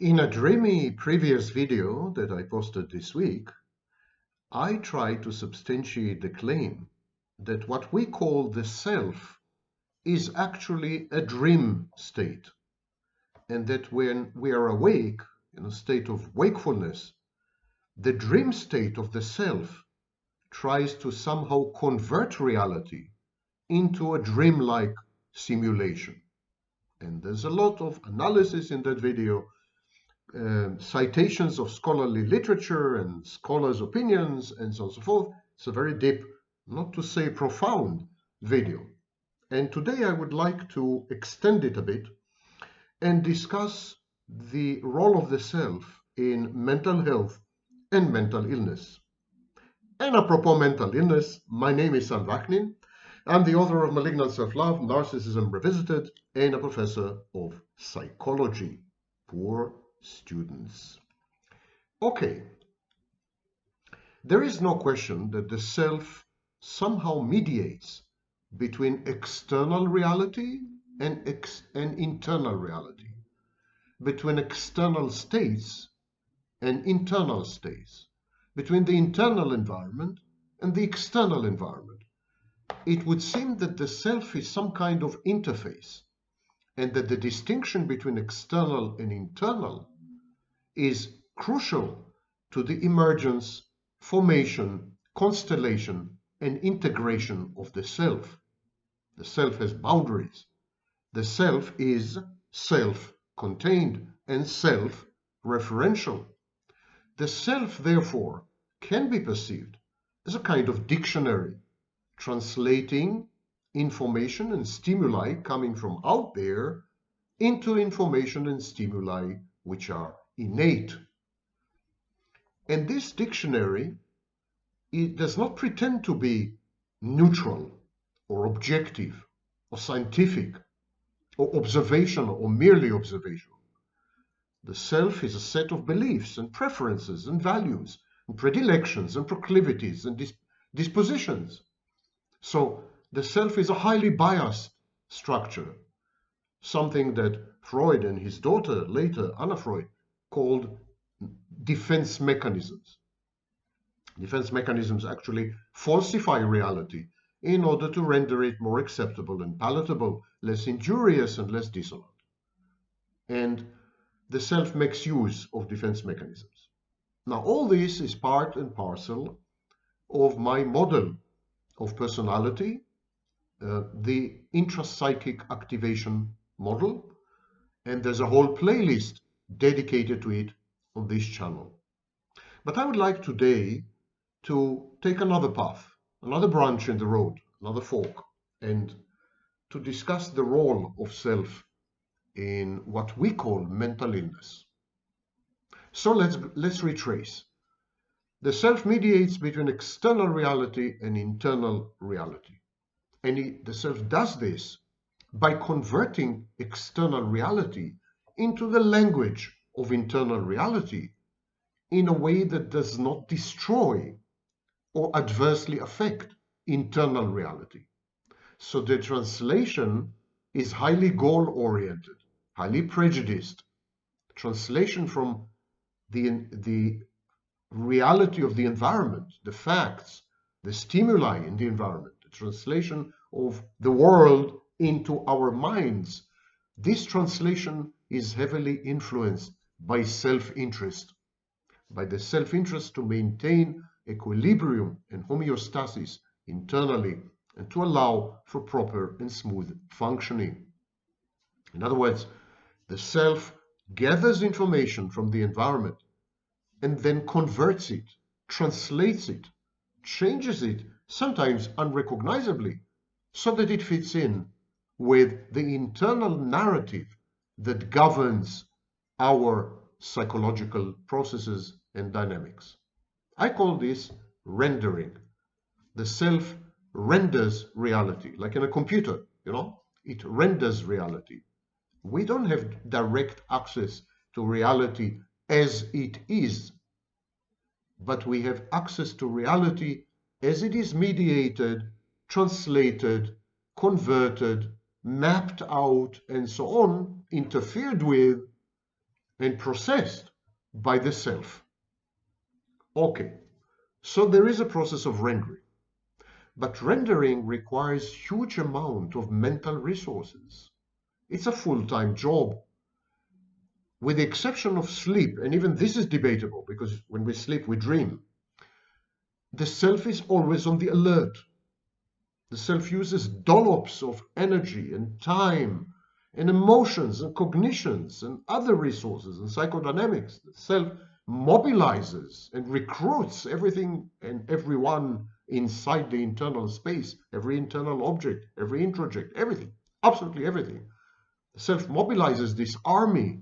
In a dreamy previous video that I posted this week, I tried to substantiate the claim that what we call the self is actually a dream state, and that when we are awake, in a state of wakefulness, the dream state of the self tries to somehow convert reality into a dreamlike simulation. And there's a lot of analysis in that video, citations of scholarly literature and scholars' opinions, and so on and so forth. It's a very deep, not to say profound, video. And today I would like to extend it a bit and discuss the role of the self in mental health and mental illness. And apropos mental illness, my name is Sam Vaknin. I'm the author of Malignant Self-Love, Narcissism Revisited, and a professor of psychology for students. Okay, there is no question that the self somehow mediates between external reality and internal reality, between external states and internal states, between the internal environment and the external environment. It would seem that the self is some kind of interface, and that the distinction between external and internal is crucial to the emergence, formation, constellation, and integration of the self. The self has boundaries. The self is self-contained and self-referential. The self, therefore, can be perceived as a kind of dictionary, translating information and stimuli coming from out there into information and stimuli which are innate. And this dictionary, it does not pretend to be neutral or objective or scientific or observational or merely observational. The self is a set of beliefs and preferences and values and predilections and proclivities and dispositions. So the self is a highly biased structure, something that Freud and his daughter, later Anna Freud, called defense mechanisms. Defense mechanisms actually falsify reality in order to render it more acceptable and palatable, less injurious and less dissonant. And the self makes use of defense mechanisms. Now, all this is part and parcel of my model of personality, the intrapsychic activation model, and there's a whole playlist dedicated to it on this channel. But I would like today to take another path, another branch in the road, another fork, and to discuss the role of self in what we call mental illness. So let's retrace. The self mediates between external reality and internal reality. And the self does this by converting external reality into the language of internal reality in a way that does not destroy or adversely affect internal reality. So the translation is highly goal-oriented, highly prejudiced. Translation from the reality of the environment, the facts, the stimuli in the environment, the translation of the world into our minds. This translation is heavily influenced by self-interest, by the self-interest to maintain equilibrium and homeostasis internally and to allow for proper and smooth functioning. In other words, the self gathers information from the environment and then converts it, translates it, changes it, sometimes unrecognizably, so that it fits in with the internal narrative that governs our psychological processes and dynamics. I call this rendering. The self renders reality, like in a computer, it renders reality. We don't have direct access to reality as it is, but we have access to reality as it is mediated, translated, converted, mapped out, and so on, interfered with and processed by the self. Okay, so there is a process of rendering, but rendering requires huge amount of mental resources. It's a full-time job. With the exception of sleep, and even this is debatable because when we sleep, we dream. The self is always on the alert. The self uses dollops of energy and time and emotions and cognitions and other resources and psychodynamics. The self mobilizes and recruits everything and everyone inside the internal space, every internal object, every introject, everything, absolutely everything. The self mobilizes this army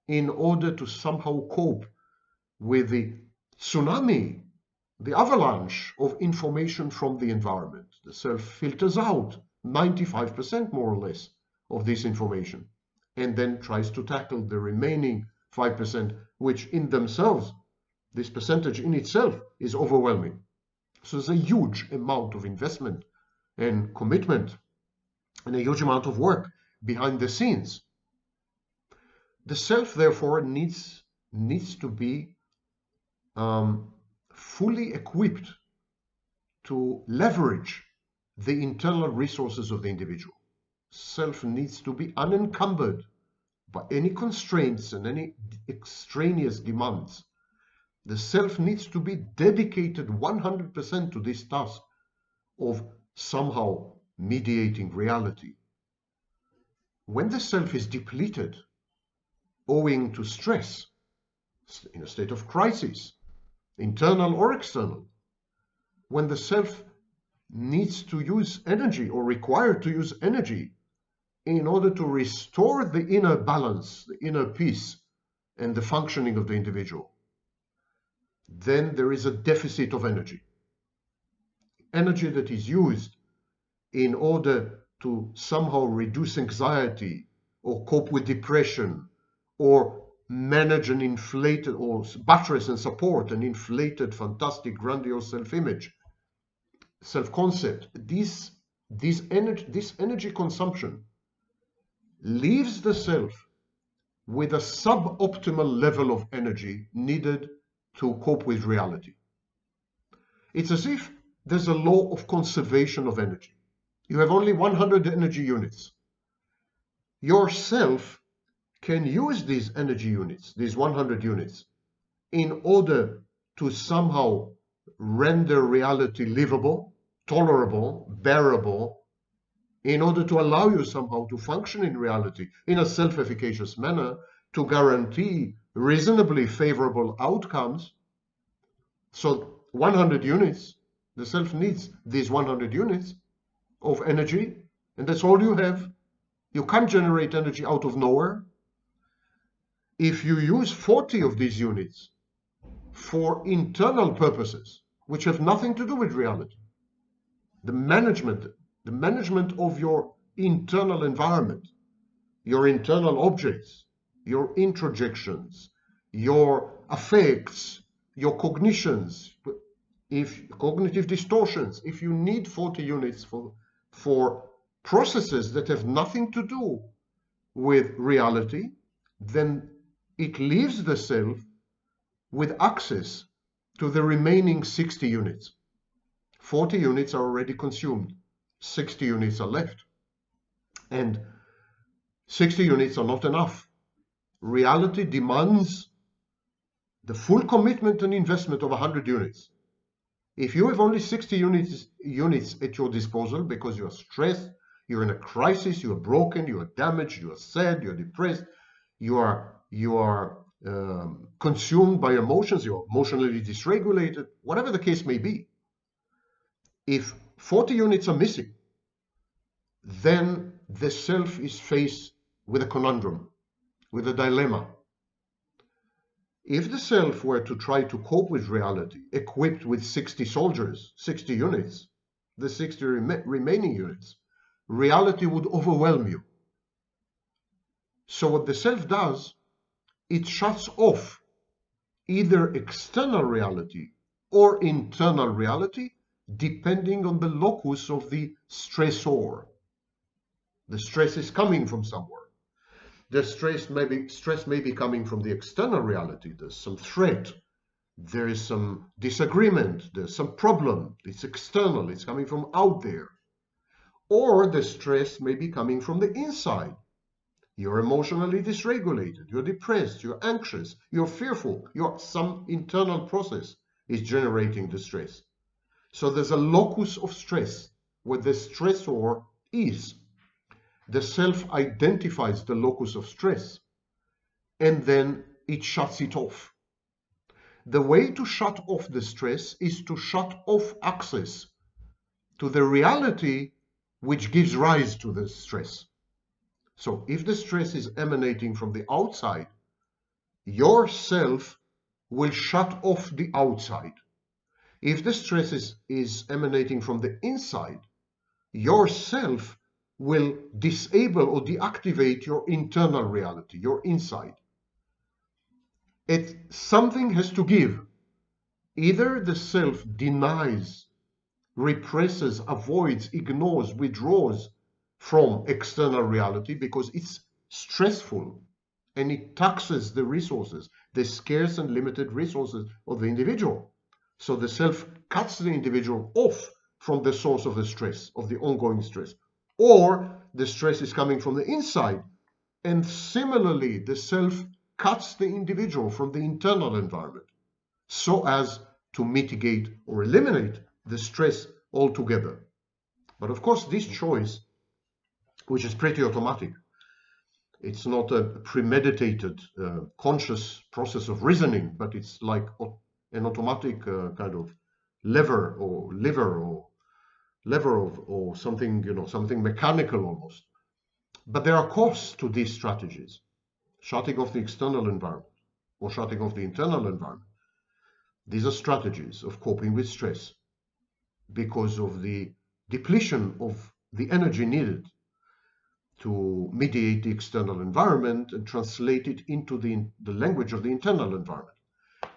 in order to somehow cope with the tsunami, the avalanche of information from the environment. The self filters out 95% more or less of this information and then tries to tackle the remaining 5%, which in themselves, this percentage in itself is overwhelming. So there's a huge amount of investment and commitment and a huge amount of work behind the scenes. The self, therefore, needs to be fully equipped to leverage the internal resources of the individual. Self needs to be unencumbered by any constraints and any extraneous demands. The self needs to be dedicated 100% to this task of somehow mediating reality. When the self is depleted, owing to stress, in a state of crisis, internal or external, when the self needs to use energy or required to use energy in order to restore the inner balance, the inner peace, and the functioning of the individual, then there is a deficit of energy. Energy that is used in order to somehow reduce anxiety or cope with depression or manage an inflated or buttress and support an inflated, fantastic, grandiose self-image, self-concept. This energy consumption leaves the self with a suboptimal level of energy needed to cope with reality. It's as if there's a law of conservation of energy. You have only 100 energy units. Your self can use these energy units, these 100 units, in order to somehow render reality livable, tolerable, bearable, in order to allow you somehow to function in reality in a self-efficacious manner, to guarantee reasonably favorable outcomes. So 100 units, the self needs these 100 units of energy, and that's all you have. You can't generate energy out of nowhere. If you use 40 of these units for internal purposes, which have nothing to do with reality, the management of your internal environment, your internal objects, your introjections, your affects, your cognitions, if cognitive distortions, if you need 40 units for processes that have nothing to do with reality, then it leaves the self with access to the remaining 60 units. 40 units are already consumed, 60 units are left. And 60 units are not enough. Reality demands the full commitment and investment of 100 units. If you have only 60 units at your disposal because you are stressed, you're in a crisis, you are broken, you are damaged, you are sad, you're depressed, you are consumed by emotions, you're emotionally dysregulated, whatever the case may be. If 40 units are missing, then the self is faced with a conundrum, with a dilemma. If the self were to try to cope with reality, equipped with 60 soldiers, 60 units, the 60 remaining units, reality would overwhelm you. So what the self does, it shuts off either external reality or internal reality, depending on the locus of the stressor. The stress is coming from somewhere. The stress may be coming from the external reality. There's some threat, there is some disagreement, there's some problem. It's external, it's coming from out there. Or the stress may be coming from the inside. You're emotionally dysregulated, you're depressed, you're anxious, you're fearful, some internal process is generating the stress. So there's a locus of stress where the stressor is. The self identifies the locus of stress and then it shuts it off. The way to shut off the stress is to shut off access to the reality which gives rise to the stress. So if the stress is emanating from the outside, yourself will shut off the outside. If the stress is emanating from the inside, yourself will disable or deactivate your internal reality, your inside. Something has to give. Either the self denies, represses, avoids, ignores, withdraws from external reality because it's stressful and it taxes the resources, the scarce and limited resources of the individual. So the self cuts the individual off from the source of the stress, of the ongoing stress. Or the stress is coming from the inside, and similarly the self cuts the individual from the internal environment so as to mitigate or eliminate the stress altogether. But of course, this choice, which is pretty automatic, it's not a premeditated, conscious process of reasoning, but it's like an automatic kind of lever or something, something mechanical almost. But there are costs to these strategies. Shutting off the external environment or shutting off the internal environment. These are strategies of coping with stress because of the depletion of the energy needed to mediate the external environment and translate it into the language of the internal environment.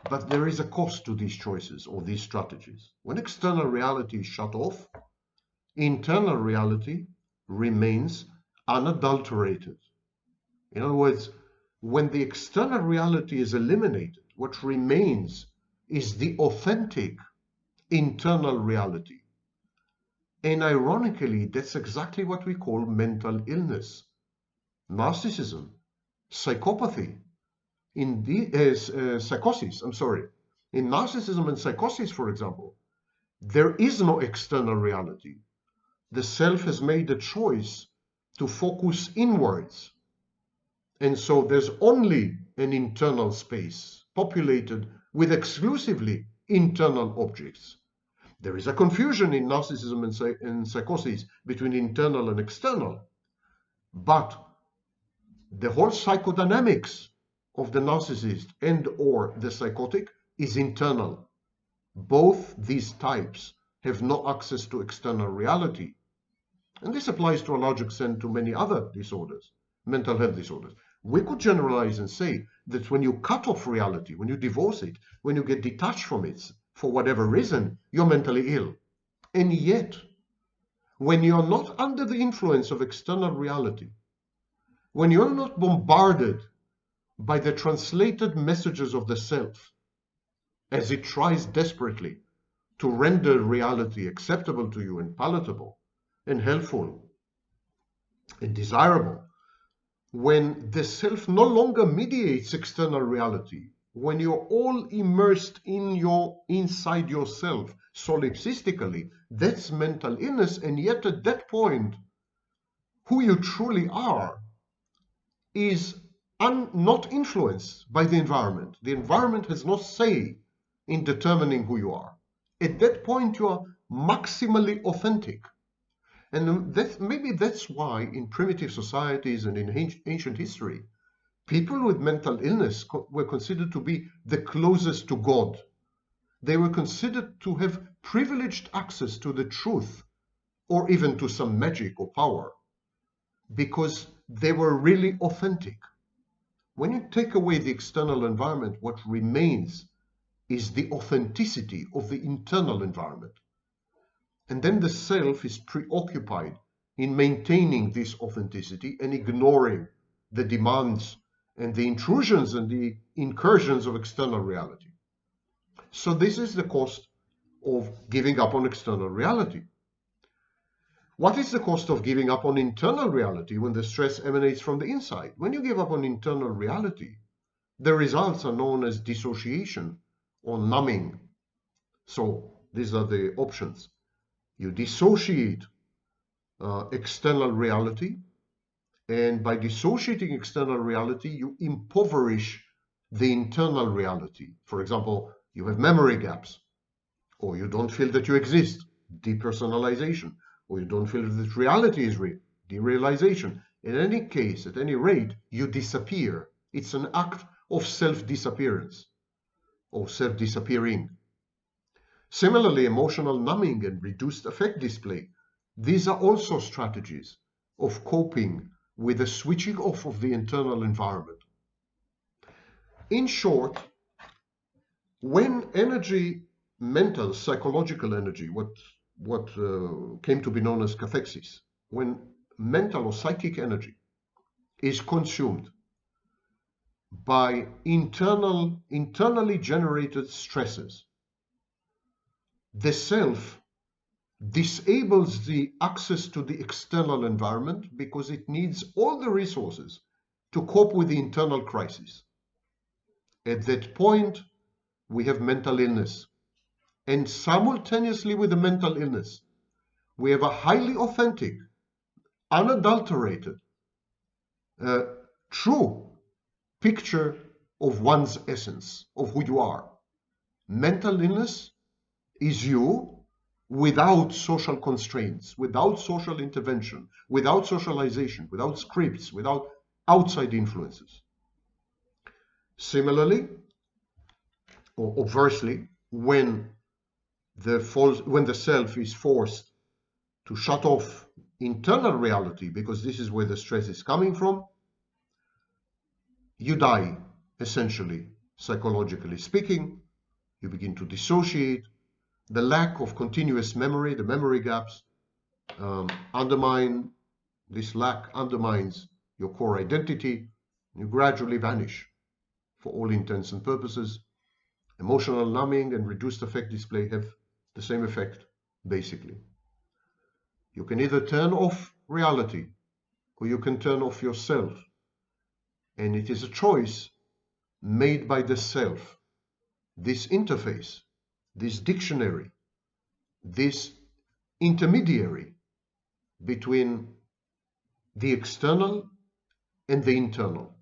But there is a cost to these choices or these strategies. When external reality is shut off, internal reality remains unadulterated. In other words, when the external reality is eliminated, what remains is the authentic internal reality. And ironically, that's exactly what we call mental illness, narcissism, psychopathy, psychosis. In narcissism and psychosis, for example, there is no external reality. The self has made a choice to focus inwards. And so there's only an internal space populated with exclusively internal objects. There is a confusion in narcissism and psychosis between internal and external, but the whole psychodynamics of the narcissist and or the psychotic is internal. Both these types have no access to external reality. And this applies to a large extent to many other disorders, mental health disorders. We could generalize and say that when you cut off reality, when you divorce it, when you get detached from it, for whatever reason, you're mentally ill. And yet, when you're not under the influence of external reality, when you're not bombarded by the translated messages of the self, as it tries desperately to render reality acceptable to you and palatable and helpful and desirable, when the self no longer mediates external reality, when you're all immersed inside yourself solipsistically, that's mental illness. And yet at that point, who you truly are is not influenced by the environment. The environment has no say in determining who you are. At that point, you are maximally authentic. And maybe that's why in primitive societies and in ancient history, people with mental illness were considered to be the closest to God. They were considered to have privileged access to the truth or even to some magic or power because they were really authentic. When you take away the external environment, what remains is the authenticity of the internal environment. And then the self is preoccupied in maintaining this authenticity and ignoring the demands and the intrusions and the incursions of external reality. So this is the cost of giving up on external reality. What is the cost of giving up on internal reality when the stress emanates from the inside? When you give up on internal reality, the results are known as dissociation or numbing. So these are the options. You dissociate external reality, and by dissociating external reality, you impoverish the internal reality. For example, you have memory gaps, or you don't feel that you exist, depersonalization, or you don't feel that reality is real, derealization. In any case, at any rate, you disappear. It's an act of self-disappearance or self-disappearing. Similarly, emotional numbing and reduced affect display, these are also strategies of coping with the switching off of the internal environment. In short, when energy, mental, psychological energy, what came to be known as cathexis, when mental or psychic energy is consumed by internally generated stresses, the self disables the access to the external environment because it needs all the resources to cope with the internal crisis. At that point, we have mental illness. And simultaneously with the mental illness, we have a highly authentic, unadulterated, true picture of one's essence, of who you are. Mental illness is you without social constraints, without social intervention, without socialization, without scripts, without outside influences. Similarly, or obversely, when the self is forced to shut off internal reality because this is where the stress is coming from, you die, essentially, psychologically speaking. You begin to dissociate. The lack of continuous memory, the memory gaps, this lack undermines your core identity. You gradually vanish for all intents and purposes. Emotional numbing and reduced affect display have the same effect, basically. You can either turn off reality or you can turn off yourself. And it is a choice made by the self, this interface, this dictionary, this intermediary between the external and the internal.